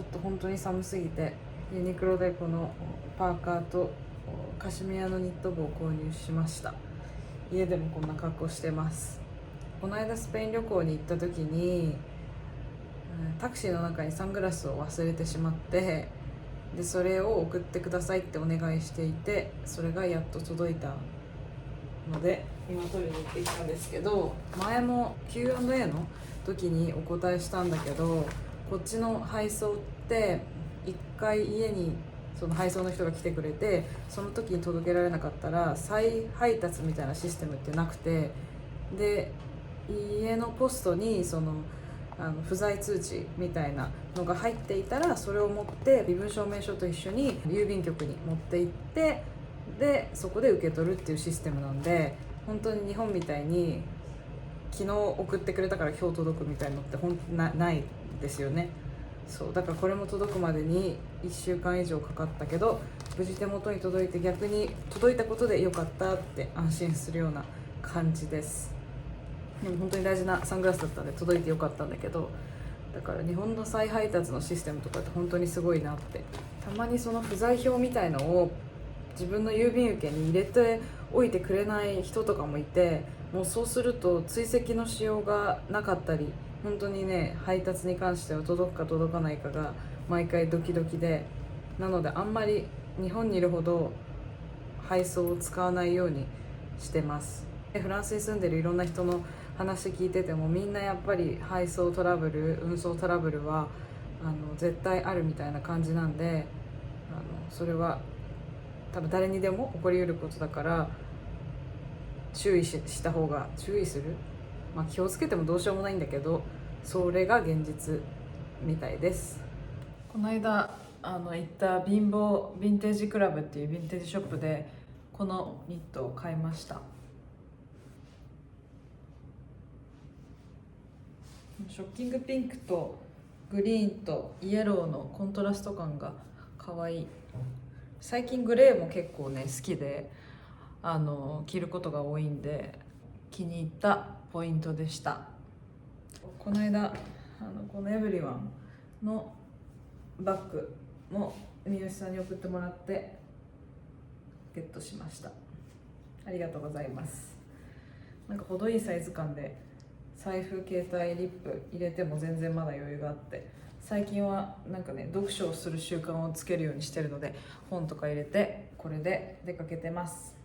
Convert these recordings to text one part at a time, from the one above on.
ちょっと本当に寒すぎてユニクロでこのパーカーとカシミヤのニット帽を購入しました。家でもこんな格好してます。この間スペイン旅行に行った時にタクシーの中にサングラスを忘れてしまって、でそれを送ってくださいってお願いしていて、それがやっと届いたので今取りに行ってきたんですけど、前も Q&A の時にお答えしたんだけど、こっちの配送って一回家にその配送の人が来てくれて、その時に届けられなかったら再配達みたいなシステムってなくて、で家のポストにその不在通知みたいなのが入っていたら、それを持って身分証明書と一緒に郵便局に持って行って、でそこで受け取るっていうシステムなんで、本当に日本みたいに昨日送ってくれたから今日届くみたいなのってないですよね。そうだからこれも届くまでに1週間以上かかったけど、無事手元に届いて、逆に届いたことでよかったって安心するような感じです。でも本当に大事なサングラスだったんで届いてよかったんだけど、だから日本の再配達のシステムとかって本当にすごいなって。たまにその不在票みたいのを自分の郵便受けに入れておいてくれない人とかもいて、もうそうすると追跡のしようがなかったり、本当にね、配達に関しては届くか届かないかが毎回ドキドキで、なのであんまり日本にいるほど配送を使わないようにしてます。フランスに住んでるいろんな人の話聞いてても、みんなやっぱり配送トラブル、運送トラブルは絶対あるみたいな感じなんで、それは多分誰にでも起こりうることだから、注意した方が、注意する、気をつけてもどうしようもないんだけど、それが現実みたいです。この間行った貧乏ヴィンテージクラブっていうヴィンテージショップでこのニットを買いました。ショッキングピンクとグリーンとイエローのコントラスト感が可愛い。最近グレーも結構ね好きで着ることが多いんで気に入ったポイントでした。この間このエブリワンのバッグも三好さんに送ってもらってゲットしました。ありがとうございます。なんか程いいサイズ感で、財布、携帯、リップ入れても全然まだ余裕があって、最近はなんかね、読書をする習慣をつけるようにしてるので、本とか入れてこれで出かけてます。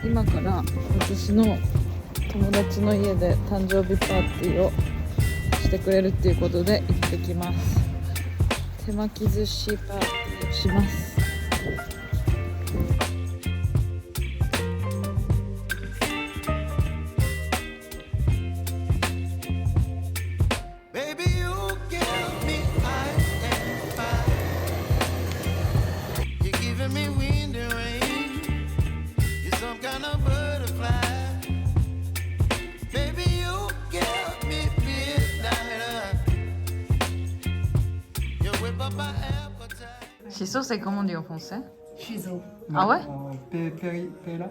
今から私の友達の家で誕生日パーティーをしてくれるっていうことで行ってきます。手巻き寿司パーティーをします。Shiso, c'est comment on dit en français? Shiso. Ah ouais? Perilla.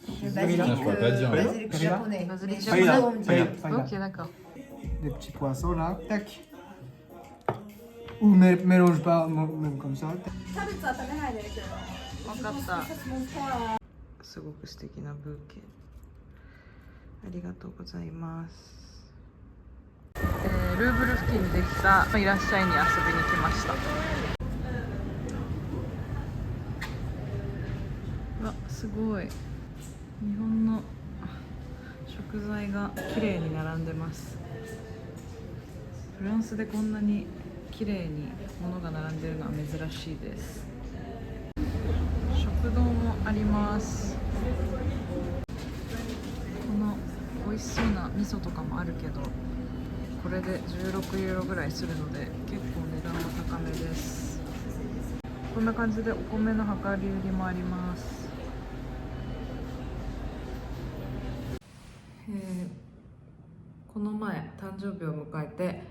Je pourrais pas dire. Basilic japonais. Basilic Shiso, japonais. on dit. Ok, d'accord. Des petits poissons là, tac. Ou mélange pas, même comme ça. 分かった。すごく素敵なブーケ、ありがとうございます。ルーブル付近できたいらっしゃいに遊びに来ました。うわ、すごい。日本の食材が綺麗に並んでます。フランスでこんなに綺麗に物が並んでるのは珍しいです。食堂もあります。この美味しそうな味噌とかもあるけど、これで16ユーロぐらいするので結構値段は高めです。こんな感じでお米の量り売りもあります。この前誕生日を迎えて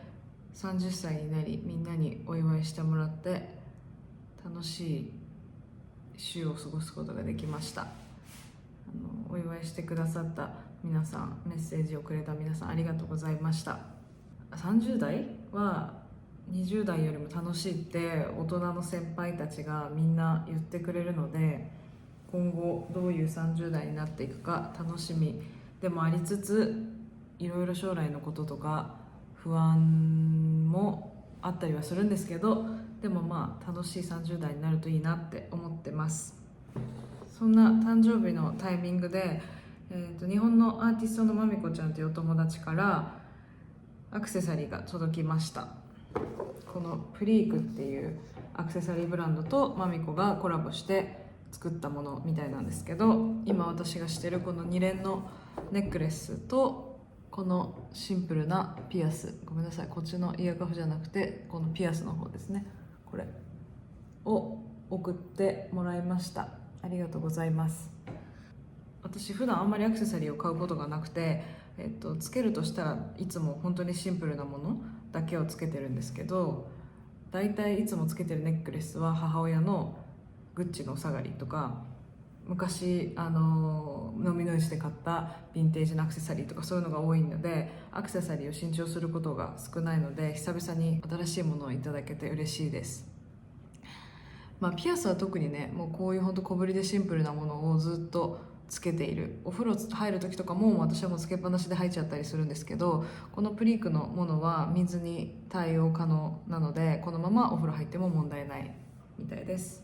30歳になり、みんなにお祝いしてもらって楽しい週を過ごすことができました。お祝いしてくださった皆さん、メッセージをくれた皆さんありがとうございました。30代は20代よりも楽しいって大人の先輩たちがみんな言ってくれるので、今後どういう30代になっていくか楽しみでもありつつ、いろいろ将来のこととか不安もあったりはするんですけど、でもまあ楽しい30代になるといいなって思ってます。そんな誕生日のタイミングで、日本のアーティストのまみこちゃんというお友達からアクセサリーが届きました。このプリークっていうアクセサリーブランドとまみこがコラボして作ったものみたいなんですけど、今私がしてるこの2連のネックレスとこのシンプルなピアス、ごめんなさい、こっちのイヤカフじゃなくてこのピアスの方ですね、これを送ってもらいました。ありがとうございます。私普段あんまりアクセサリーを買うことがなくて、つけるとしたらいつも本当にシンプルなものだけをつけてるんですけど、だいたいいつもつけてるネックレスは母親のグッチのお下がりとか、昔飲みの市で買ったヴィンテージのアクセサリーとか、そういうのが多いので、アクセサリーを新調することが少ないので、久々に新しいものをいただけて嬉しいです。ピアスは特にね、もうこういう本当小ぶりでシンプルなものをずっとつけている。お風呂入る時とかも私はもうつけっぱなしで入っちゃったりするんですけど、このプリークのものは水に対応可能なので、このままお風呂入っても問題ないみたいです。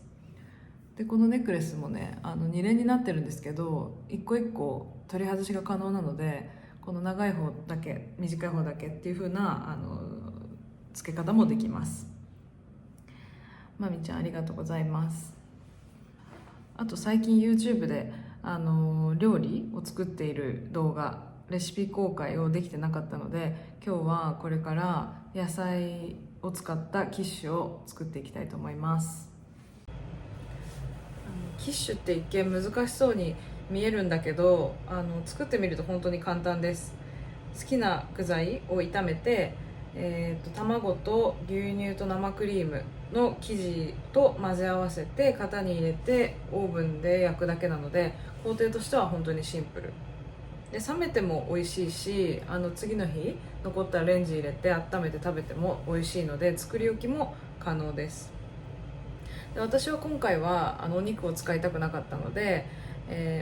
でこのネックレスもね、2連になってるんですけど、一個一個取り外しが可能なので、この長い方だけ短い方だけっていう風な付け方もできます。まみちゃんありがとうございます。あと最近 YouTube で料理を作っている動画、レシピ公開をできてなかったので、今日はこれから野菜を使ったキッシュを作っていきたいと思います。キッシュって一見難しそうに見えるんだけど、作ってみると本当に簡単です。好きな具材を炒めて、卵と牛乳と生クリームの生地と混ぜ合わせて型に入れてオーブンで焼くだけなので、工程としては本当にシンプルで、冷めても美味しいし、次の日残ったらレンジ入れて温めて食べても美味しいので、作り置きも可能です。で私は今回はお肉を使いたくなかったので、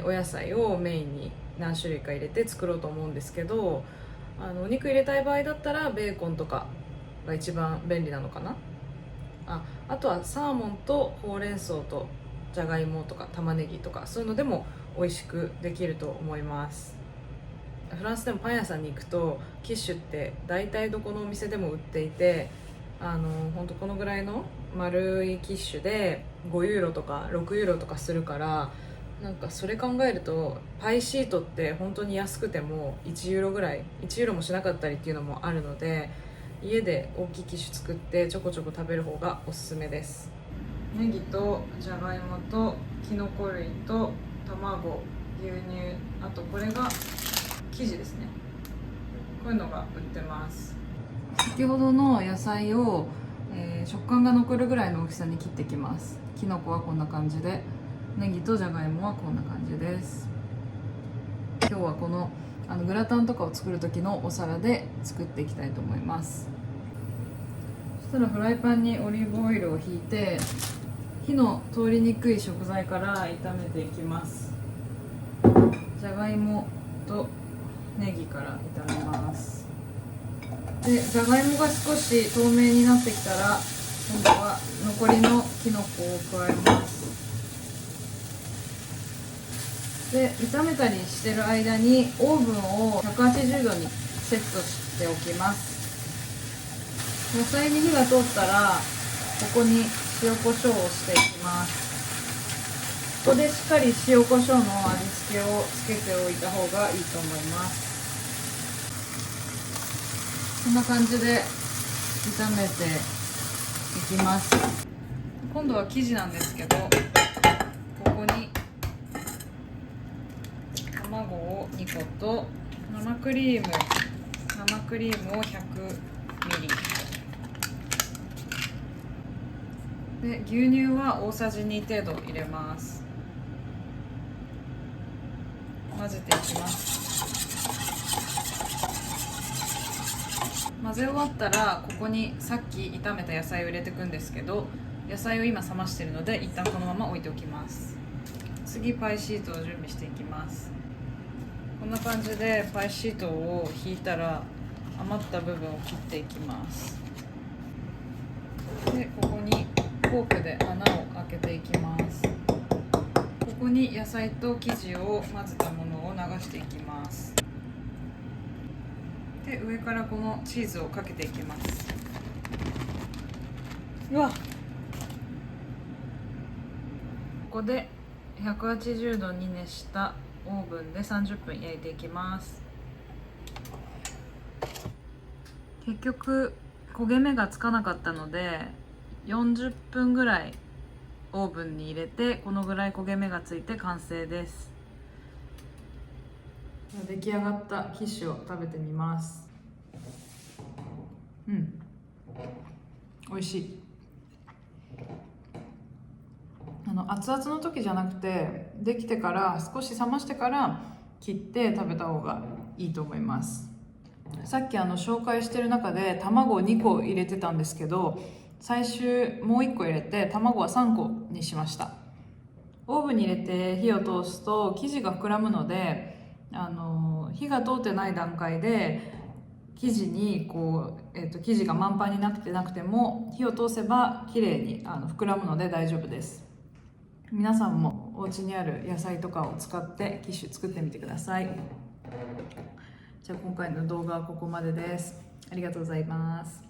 お野菜をメインに何種類か入れて作ろうと思うんですけど、お肉入れたい場合だったらベーコンとかが一番便利なのかな。あとはサーモンとほうれん草とじゃがいもとか玉ねぎとか、そういうのでも美味しくできると思います。フランスでもパン屋さんに行くとキッシュって大体どこのお店でも売っていて、ほんとこのぐらいの丸いキッシュで5ユーロとか6ユーロとかするから、なんかそれ考えるとパイシートって本当に安くても1ユーロぐらい、1ユーロもしなかったりっていうのもあるので、家で大きいキッシュ作ってちょこちょこ食べる方がおすすめです。ネギとじゃがいもときのこ類と卵、牛乳、あとこれが生地ですね。こういうのが売ってます。先ほどの野菜を、食感が残るぐらいの大きさに切っていきます。きのこはこんな感じで、ネギとじゃがいもはこんな感じです。今日はこのグラタンとかを作る時のお皿で作っていきたいと思います。そしたらフライパンにオリーブオイルをひいて、火の通りにくい食材から炒めていきます。じゃがいもとネギから炒めます。でじゃがいもが少し透明になってきたら、今度は残りのきのこを加えます。で炒めたりしてる間にオーブンを180度にセットしておきます。野菜に火が通ったらここに塩コショウをしていきます。ここでしっかり塩コショウの味付けをつけておいた方がいいと思います。こんな感じで炒めていきます。今度は生地なんですけど、ここに卵を2個と生クリームを100ミリで、牛乳は大さじ2程度入れます。混ぜていきます。混ぜ終わったらここにさっき炒めた野菜を入れていくんですけど、野菜を今冷ましてるので一旦このまま置いておきます。次パイシートを準備していきます。こんな感じでパイシートを引いたら余った部分を切っていきます。でここにフォークで穴を開けていきます。ここに野菜と生地を混ぜたものを流していきます。で上からこのチーズをかけていきます。うわっ、ここで180度に熱したオーブンで30分焼いていきます。結局焦げ目がつかなかったので40分ぐらいオーブンに入れて、このぐらい焦げ目がついて完成です。出来上がったキッシュを食べてみます。美味しい。熱々の時じゃなくて、できてから少し冷ましてから切って食べた方がいいと思います。さっき紹介してる中で卵を2個入れてたんですけど、最終もう1個入れて卵は3個にしました。オーブンに入れて火を通すと生地が膨らむので、火が通ってない段階で生地に生地が満杯になってなくても火を通せば綺麗に膨らむので大丈夫です。皆さんもお家にある野菜とかを使ってキッシュ作ってみてください。じゃあ今回の動画はここまでです。ありがとうございます。